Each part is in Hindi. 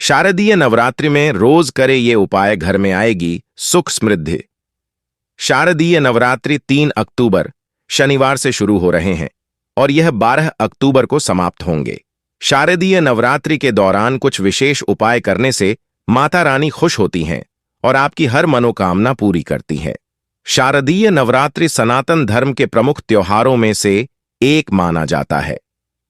शारदीय नवरात्रि में रोज करे ये उपाय, घर में आएगी सुख समृद्धि। शारदीय नवरात्रि 3 अक्टूबर शनिवार से शुरू हो रहे हैं और यह 12 अक्टूबर को समाप्त होंगे। शारदीय नवरात्रि के दौरान कुछ विशेष उपाय करने से माता रानी खुश होती हैं और आपकी हर मनोकामना पूरी करती है। शारदीय नवरात्रि सनातन धर्म के प्रमुख त्योहारों में से एक माना जाता है।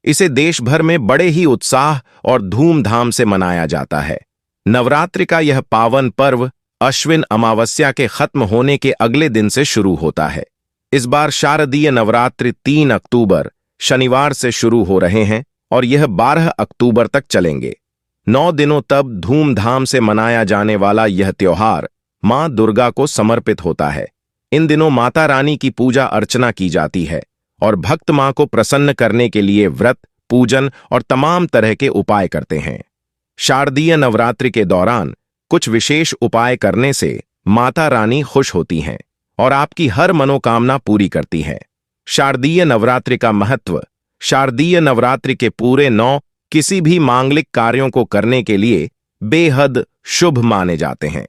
इसे देश भर में बड़े ही उत्साह और धूमधाम से मनाया जाता है। नवरात्रि का यह पावन पर्व अश्विन अमावस्या के खत्म होने के अगले दिन से शुरू होता है। इस बार शारदीय नवरात्रि 3 अक्टूबर शनिवार से शुरू हो रहे हैं और यह 12 अक्टूबर तक चलेंगे। 9 दिनों तक धूमधाम से मनाया जाने वाला यह त्योहार मां दुर्गा को समर्पित होता है। इन दिनों माता रानी की पूजा अर्चना की जाती है और भक्त मां को प्रसन्न करने के लिए व्रत, पूजन और तमाम तरह के उपाय करते हैं। शारदीय नवरात्रि के दौरान कुछ विशेष उपाय करने से माता रानी खुश होती हैं और आपकी हर मनोकामना पूरी करती हैं। शारदीय नवरात्रि का महत्व। शारदीय नवरात्रि के पूरे 9 किसी भी मांगलिक कार्यों को करने के लिए बेहद शुभ माने जाते हैं।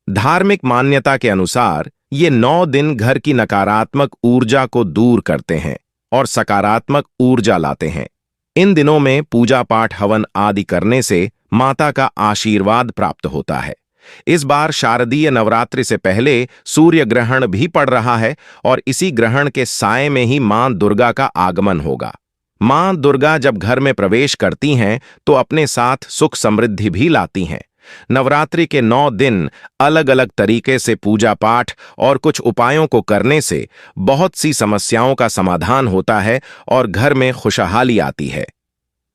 धार्मिक मान्यता के अनुसार ये 9 दिन घर की नकारात्मक ऊर्जा को दूर करते हैं और सकारात्मक ऊर्जा लाते हैं। इन दिनों में पूजा पाठ, हवन आदि करने से माता का आशीर्वाद प्राप्त होता है। इस बार शारदीय नवरात्रि से पहले सूर्य ग्रहण भी पड़ रहा है और इसी ग्रहण के साए में ही मां दुर्गा का आगमन होगा। मां दुर्गा जब घर में प्रवेश करती हैं तो अपने साथ सुख समृद्धि भी लाती हैं। नवरात्रि के 9 दिन अलग अलग तरीके से पूजा पाठ और कुछ उपायों को करने से बहुत सी समस्याओं का समाधान होता है और घर में खुशहाली आती है।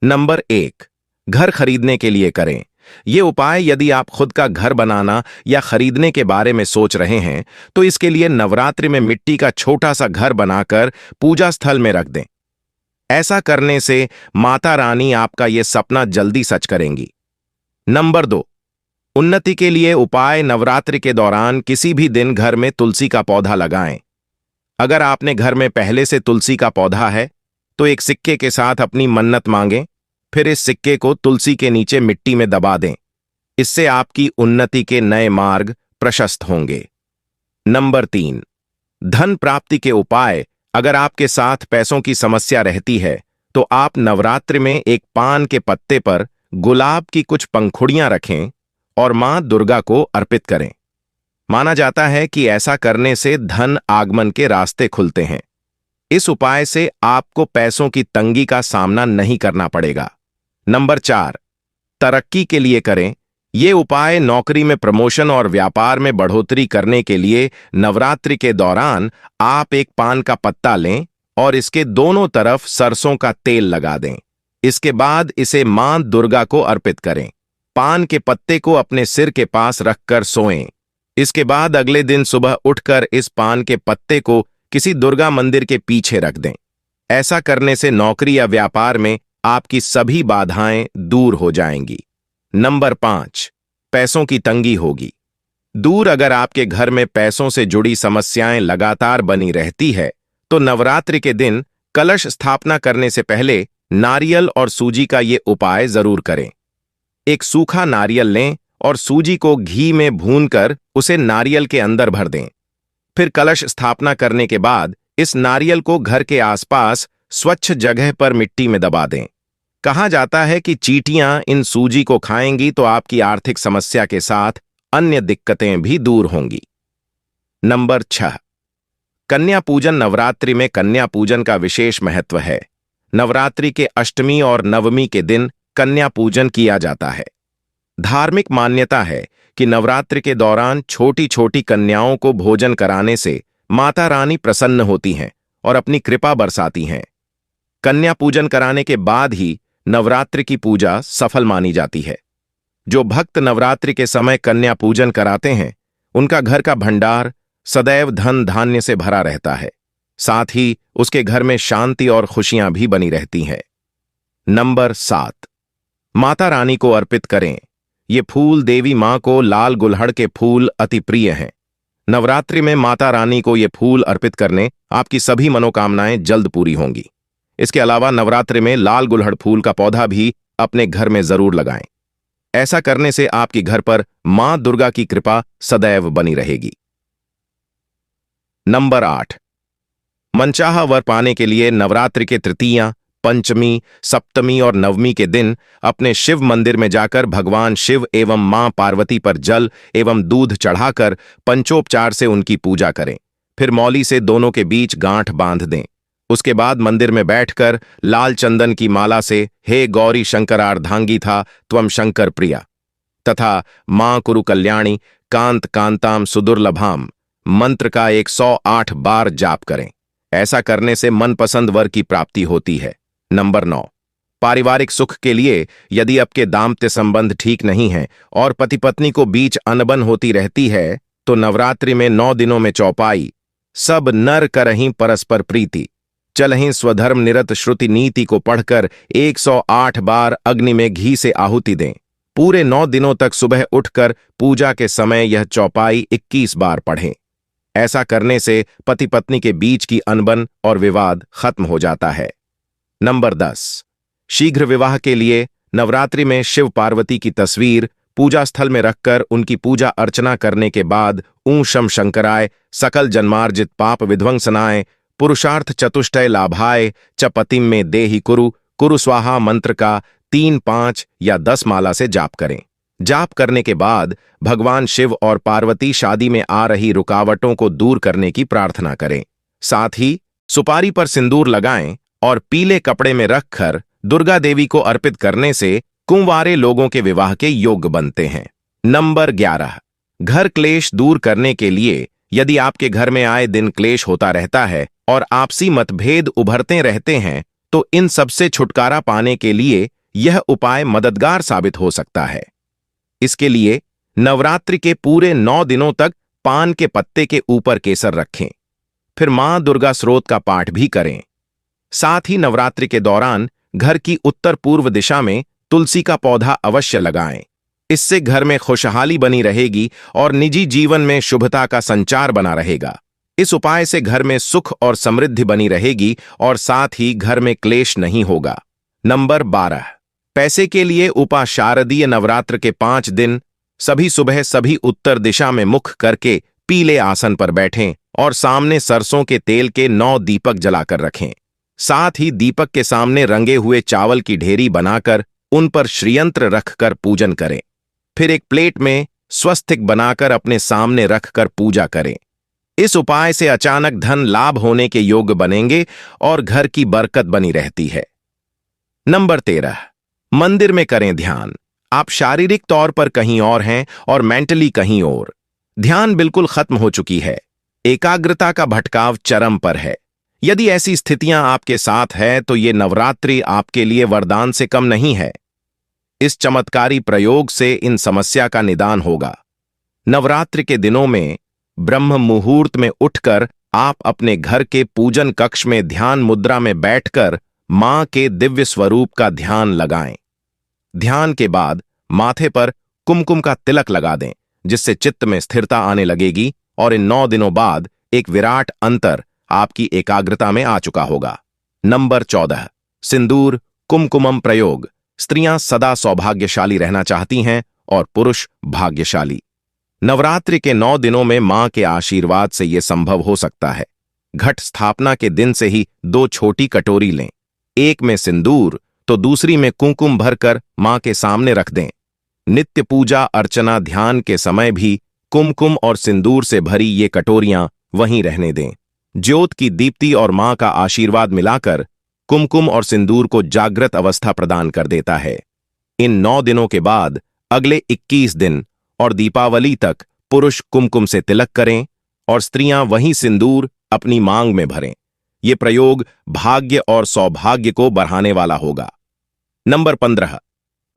नंबर 1, घर खरीदने के लिए करें। ये उपाय यदि आप खुद का घर बनाना या खरीदने के बारे में सोच रहे हैं तो इसके लिए नवरात्रि में मिट्टी का छोटा सा घर बनाकर पूजा स्थल में रख दें। ऐसा करने से माता रानी आपका ये सपना जल्दी सच करेंगी। नंबर 2, उन्नति के लिए उपाय। नवरात्रि के दौरान किसी भी दिन घर में तुलसी का पौधा लगाएं। अगर आपने घर में पहले से तुलसी का पौधा है तो एक सिक्के के साथ अपनी मन्नत मांगें, फिर इस सिक्के को तुलसी के नीचे मिट्टी में दबा दें। इससे आपकी उन्नति के नए मार्ग प्रशस्त होंगे। नंबर 3, धन प्राप्ति के उपाय। अगर आपके साथ पैसों की समस्या रहती है तो आप नवरात्रि में एक पान के पत्ते पर गुलाब की कुछ पंखुड़ियां रखें और मां दुर्गा को अर्पित करें। माना जाता है कि ऐसा करने से धन आगमन के रास्ते खुलते हैं। इस उपाय से आपको पैसों की तंगी का सामना नहीं करना पड़ेगा। नंबर 4, तरक्की के लिए करें। ये उपाय नौकरी में प्रमोशन और व्यापार में बढ़ोतरी करने के लिए नवरात्रि के दौरान आप एक पान का पत्ता लें और इसके दोनों तरफ सरसों का तेल लगा दें। इसके बाद इसे मां दुर्गा को अर्पित करें। पान के पत्ते को अपने सिर के पास रखकर सोएं। इसके बाद अगले दिन सुबह उठकर इस पान के पत्ते को किसी दुर्गा मंदिर के पीछे रख दें। ऐसा करने से नौकरी या व्यापार में आपकी सभी बाधाएं दूर हो जाएंगी। नंबर 5, पैसों की तंगी होगी दूर। अगर आपके घर में पैसों से जुड़ी समस्याएं लगातार बनी रहती है तो नवरात्रि के दिन कलश स्थापना करने से पहले नारियल और सूजी का ये उपाय जरूर करें। एक सूखा नारियल लें और सूजी को घी में भूनकर उसे नारियल के अंदर भर दें। फिर कलश स्थापना करने के बाद इस नारियल को घर के आसपास स्वच्छ जगह पर मिट्टी में दबा दें। कहा जाता है कि चींटियां इन सूजी को खाएंगी तो आपकी आर्थिक समस्या के साथ अन्य दिक्कतें भी दूर होंगी। नंबर 6, कन्या पूजन। नवरात्रि में कन्या पूजन का विशेष महत्व है। नवरात्रि के अष्टमी और नवमी के दिन कन्या पूजन किया जाता है। धार्मिक मान्यता है कि नवरात्रि के दौरान छोटी छोटी कन्याओं को भोजन कराने से माता रानी प्रसन्न होती हैं और अपनी कृपा बरसाती हैं। कन्या पूजन कराने के बाद ही नवरात्रि की पूजा सफल मानी जाती है। जो भक्त नवरात्रि के समय कन्या पूजन कराते हैं उनका घर का भंडार सदैव धन धान्य से भरा रहता है। साथ ही उसके घर में शांति और खुशियां भी बनी रहती हैं। नंबर 7, माता रानी को अर्पित करें। ये फूल देवी मां को लाल गुलहड़ के फूल अति प्रिय हैं। नवरात्रि में माता रानी को ये फूल अर्पित करने आपकी सभी मनोकामनाएं जल्द पूरी होंगी। इसके अलावा नवरात्रि में लाल गुलहड़ फूल का पौधा भी अपने घर में जरूर लगाएं। ऐसा करने से आपके घर पर मां दुर्गा की कृपा सदैव बनी रहेगी। नंबर 8, मनचाहा वर पाने के लिए नवरात्रि के तृतीया, पंचमी, सप्तमी और नवमी के दिन अपने शिव मंदिर में जाकर भगवान शिव एवं मां पार्वती पर जल एवं दूध चढ़ाकर पंचोपचार से उनकी पूजा करें। फिर मौली से दोनों के बीच गांठ बांध दें। उसके बाद मंदिर में बैठकर लाल चंदन की माला से हे गौरी शंकरार्धांगी था त्वम शंकर प्रिया तथा मां कुरु कल्याणी कांत कांताम सुदुर्लभाम मंत्र का 108 बार जाप करें। ऐसा करने से मनपसंद वर की प्राप्ति होती है। नंबर 9, पारिवारिक सुख के लिए यदि आपके दाम्पत्य संबंध ठीक नहीं है और पति पत्नी को बीच अनबन होती रहती है तो नवरात्रि में 9 दिनों में चौपाई सब नर करहीं परस्पर प्रीति चलहीं स्वधर्म निरत श्रुति नीति को पढ़कर 108 बार अग्नि में घी से आहुति दें। पूरे 9 दिनों तक सुबह उठकर पूजा के समय यह चौपाई 21 बार पढ़ें। ऐसा करने से पति पत्नी के बीच की अनबन और विवाद खत्म हो जाता है। नंबर 10, शीघ्र विवाह के लिए नवरात्रि में शिव पार्वती की तस्वीर पूजा स्थल में रखकर उनकी पूजा अर्चना करने के बाद ऊं शम शंकराय सकल जन्मार्जित पाप विध्वंसनाय पुरुषार्थ चतुष्टय लाभाय च पतिम में देहि कुरु कुरु स्वाहा मंत्र का 3, 5 या 10 माला से जाप करें। जाप करने के बाद भगवान शिव और पार्वती शादी में आ रही रुकावटों को दूर करने की प्रार्थना करें। साथ ही सुपारी पर सिंदूर लगाएं और पीले कपड़े में रखकर दुर्गा देवी को अर्पित करने से कुंवारे लोगों के विवाह के योग्य बनते हैं। नंबर 11, घर क्लेश दूर करने के लिए यदि आपके घर में आए दिन क्लेश होता रहता है और आपसी मतभेद उभरते रहते हैं तो इन सबसे छुटकारा पाने के लिए यह उपाय मददगार साबित हो सकता है। इसके लिए नवरात्रि के पूरे 9 दिनों तक पान के पत्ते के ऊपर केसर रखें। फिर मां दुर्गा स्रोत का पाठ भी करें। साथ ही नवरात्रि के दौरान घर की उत्तर पूर्व दिशा में तुलसी का पौधा अवश्य लगाएं। इससे घर में खुशहाली बनी रहेगी और निजी जीवन में शुभता का संचार बना रहेगा। इस उपाय से घर में सुख और समृद्धि बनी रहेगी और साथ ही घर में क्लेश नहीं होगा। नंबर 12, पैसे के लिए उपा शारदीय नवरात्र के 5 दिन सभी सुबह सभी उत्तर दिशा में मुख करके पीले आसन पर बैठें और सामने सरसों के तेल के 9 दीपक जलाकर रखें। साथ ही दीपक के सामने रंगे हुए चावल की ढेरी बनाकर उन पर श्रीयंत्र रखकर पूजन करें। फिर एक प्लेट में स्वस्तिक बनाकर अपने सामने रखकर पूजा करें। इस उपाय से अचानक धन लाभ होने के योग्य बनेंगे और घर की बरकत बनी रहती है। नंबर 13, मंदिर में करें ध्यान। आप शारीरिक तौर पर कहीं और हैं और मेंटली कहीं और। ध्यान बिल्कुल खत्म हो चुकी है। एकाग्रता का भटकाव चरम पर है। यदि ऐसी स्थितियां आपके साथ है तो ये नवरात्रि आपके लिए वरदान से कम नहीं है। इस चमत्कारी प्रयोग से इन समस्या का निदान होगा। नवरात्रि के दिनों में ब्रह्म मुहूर्त में उठकर आप अपने घर के पूजन कक्ष में ध्यान मुद्रा में बैठकर मां के दिव्य स्वरूप का ध्यान लगाएं। ध्यान के बाद माथे पर कुमकुम का तिलक लगा दें, जिससे चित्त में स्थिरता आने लगेगी और इन 9 दिनों बाद एक विराट अंतर आपकी एकाग्रता में आ चुका होगा। नंबर 14, सिंदूर कुमकुमम प्रयोग। स्त्रियां सदा सौभाग्यशाली रहना चाहती हैं और पुरुष भाग्यशाली। नवरात्रि के 9 दिनों में मां के आशीर्वाद से यह संभव हो सकता है। घट स्थापना के दिन से ही 2 छोटी कटोरी लें। एक में सिंदूर तो दूसरी में कुमकुम भरकर मां के सामने रख दें। नित्य पूजा अर्चना ध्यान के समय भी कुमकुम और सिंदूर से भरी ये कटोरियां वहीं रहने दें। ज्योत की दीप्ति और मां का आशीर्वाद मिलाकर कुमकुम और सिंदूर को जागृत अवस्था प्रदान कर देता है। इन 9 दिनों के बाद अगले 21 दिन और दीपावली तक पुरुष कुमकुम से तिलक करें और स्त्रियां वही सिंदूर अपनी मांग में भरें। ये प्रयोग भाग्य और सौभाग्य को बढ़ाने वाला होगा। नंबर 15,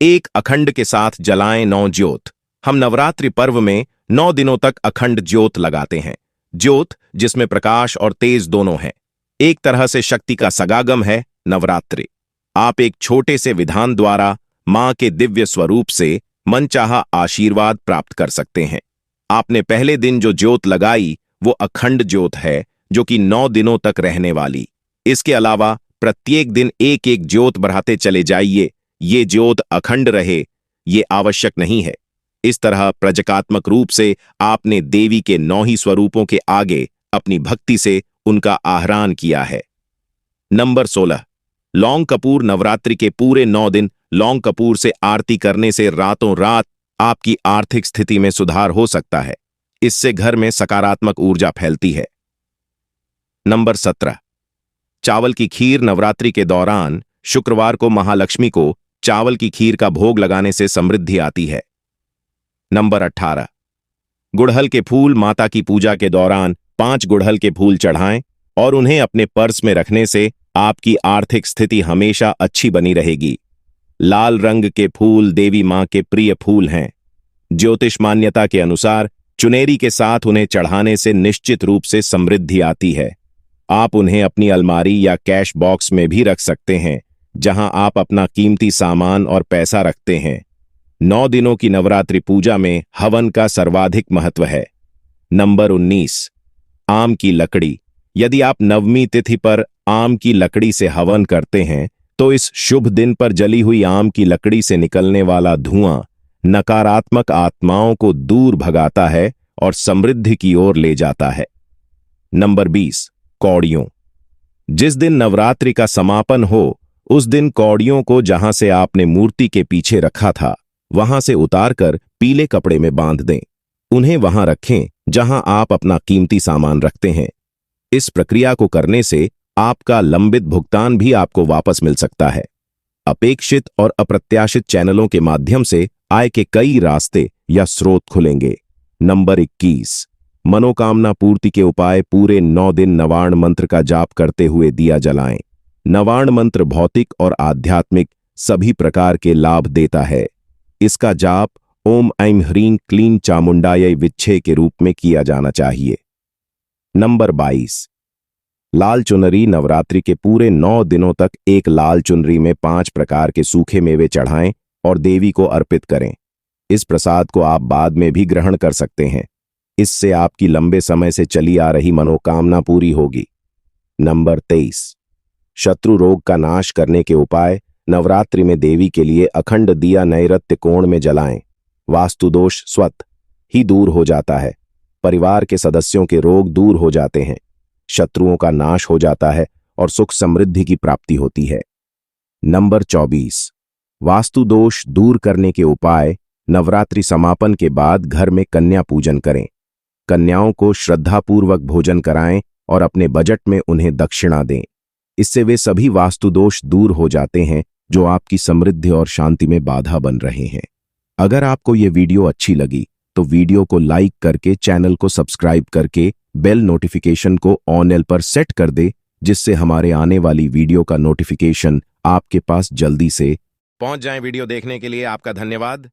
एक अखंड के साथ जलाएं 9 ज्योत। हम नवरात्रि पर्व में 9 दिनों तक अखंड ज्योत लगाते हैं। ज्योत जिसमें प्रकाश और तेज दोनों हैं, एक तरह से शक्ति का सगागम है नवरात्रि। आप एक छोटे से विधान द्वारा मां के दिव्य स्वरूप से मनचाहा आशीर्वाद प्राप्त कर सकते हैं। आपने पहले दिन जो ज्योत लगाई वो अखंड ज्योत है, जो कि 9 दिनों तक रहने वाली। इसके अलावा प्रत्येक दिन एक एक ज्योत बढ़ाते चले जाइए। ये ज्योत अखंड रहे, ये आवश्यक नहीं है। इस तरह प्रतीकात्मक रूप से आपने देवी के 9 ही स्वरूपों के आगे अपनी भक्ति से उनका आह्वान किया है। नंबर 16, लौंग कपूर। नवरात्रि के पूरे 9 दिन लौंग कपूर से आरती करने से रातों रात आपकी आर्थिक स्थिति में सुधार हो सकता है। इससे घर में सकारात्मक ऊर्जा फैलती है। नंबर 17, चावल की खीर। नवरात्रि के दौरान शुक्रवार को महालक्ष्मी को चावल की खीर का भोग लगाने से समृद्धि आती है। नंबर 18, गुड़हल के फूल। माता की पूजा के दौरान 5 गुड़हल के फूल चढ़ाएं और उन्हें अपने पर्स में रखने से आपकी आर्थिक स्थिति हमेशा अच्छी बनी रहेगी। लाल रंग के फूल देवी मां के प्रिय फूल हैं। ज्योतिष मान्यता के अनुसार चुनेरी के साथ उन्हें चढ़ाने से निश्चित रूप से समृद्धि आती है। आप उन्हें अपनी अलमारी या कैश बॉक्स में भी रख सकते हैं, जहां आप अपना कीमती सामान और पैसा रखते हैं। 9 दिनों की नवरात्रि पूजा में हवन का सर्वाधिक महत्व है। नंबर 19, आम की लकड़ी। यदि आप नवमी तिथि पर आम की लकड़ी से हवन करते हैं तो इस शुभ दिन पर जली हुई आम की लकड़ी से निकलने वाला धुआं नकारात्मक आत्माओं को दूर भगाता है और समृद्धि की ओर ले जाता है। नंबर 20, कौड़ियों। जिस दिन नवरात्रि का समापन हो उस दिन कौड़ियों को जहां से आपने मूर्ति के पीछे रखा था वहां से उतारकर पीले कपड़े में बांध दें। उन्हें वहां रखें जहां आप अपना कीमती सामान रखते हैं। इस प्रक्रिया को करने से आपका लंबित भुगतान भी आपको वापस मिल सकता है। अपेक्षित और अप्रत्याशित चैनलों के माध्यम से आय के कई रास्ते या स्रोत खुलेंगे। नंबर 21, मनोकामना पूर्ति के उपाय। पूरे 9 दिन नवार्ण मंत्र का जाप करते हुए दिया जलाएं। नवार्ण मंत्र भौतिक और आध्यात्मिक सभी प्रकार के लाभ देता है। इसका जाप ओम ऐं ह्रीं क्लीं चामुंडायै विच्छे के रूप में किया जाना चाहिए। नंबर 22, लाल चुनरी। नवरात्रि के पूरे 9 दिनों तक एक लाल चुनरी में 5 प्रकार के सूखे मेवे चढ़ाएं और देवी को अर्पित करें। इस प्रसाद को आप बाद में भी ग्रहण कर सकते हैं। इससे आपकी लंबे समय से चली आ रही मनोकामना पूरी होगी। नंबर 23, शत्रु रोग का नाश करने के उपाय। नवरात्रि में देवी के लिए अखंड दिया नैऋत्य कोण में जलाएं। वास्तु दोष स्वतः ही दूर हो जाता है। परिवार के सदस्यों के रोग दूर हो जाते हैं। शत्रुओं का नाश हो जाता है और सुख समृद्धि की प्राप्ति होती है। नंबर 24, वास्तु दोष दूर करने के उपाय। नवरात्रि समापन के बाद घर में कन्या पूजन करें। कन्याओं को श्रद्धापूर्वक भोजन कराएं और अपने बजट में उन्हें दक्षिणा दें। इससे वे सभी वास्तु दोष दूर हो जाते हैं जो आपकी समृद्धि और शांति में बाधा बन रहे हैं। अगर आपको ये वीडियो अच्छी लगी तो वीडियो को लाइक करके चैनल को सब्सक्राइब करके बेल नोटिफिकेशन को ऑन पर सेट कर दे, जिससे हमारे आने वाली वीडियो का नोटिफिकेशन आपके पास जल्दी से पहुंच जाए। वीडियो देखने के लिए आपका धन्यवाद।